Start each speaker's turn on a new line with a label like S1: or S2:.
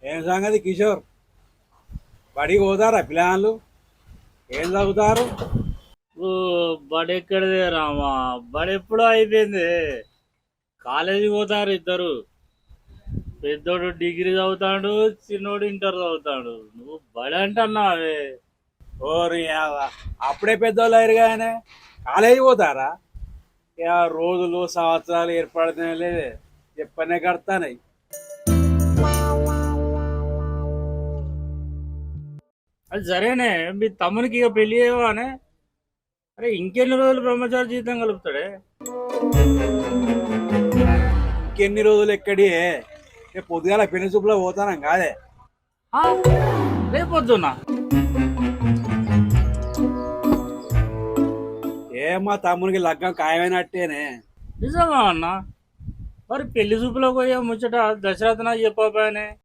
S1: ఏం సంగతి కిషోర్? బడికి పోతారా పిల్లలు? ఏం చదువుతారు?
S2: ఓ, బడి ఎక్కడిదే రామా. బడి ఎప్పుడో అయిపోయింది. కాలేజీ పోతారు ఇద్దరు. పెద్దోడు డిగ్రీ చదువుతాడు, చిన్నోడు ఇంటర్ చదువుతాడు. నువ్వు బడి అంటున్నావే.
S1: ఓరి యావ, అప్పుడే పెద్దోళ్ళు అయ్యారు కానీ కాలేజీ పోతారా? ఇక రోజులు సంవత్సరాలు ఏర్పడుతున్నాయి లేదే, చెప్పనే కడతానాయి.
S2: అది సరేనే, మీ తమ్మునికి ఇక పెళ్లి చేయవానే? అరే, ఇంకెన్ని రోజులు బ్రహ్మచారి జీవితం కలుపుతాడే?
S1: ఇంకెన్ని రోజులు ఎక్కడి? రేపు పొద్దుగాల పెళ్లి చూపులో పోతానం కాదే.
S2: ఆ, రేపొద్దునా?
S1: మా తమ్మునికి లగ్గం ఖాయమైనట్టేనే.
S2: నిజమా అన్న? మరి పెళ్లి చూపులోకి పోయే ముచ్చట దశరథన చెప్పానే.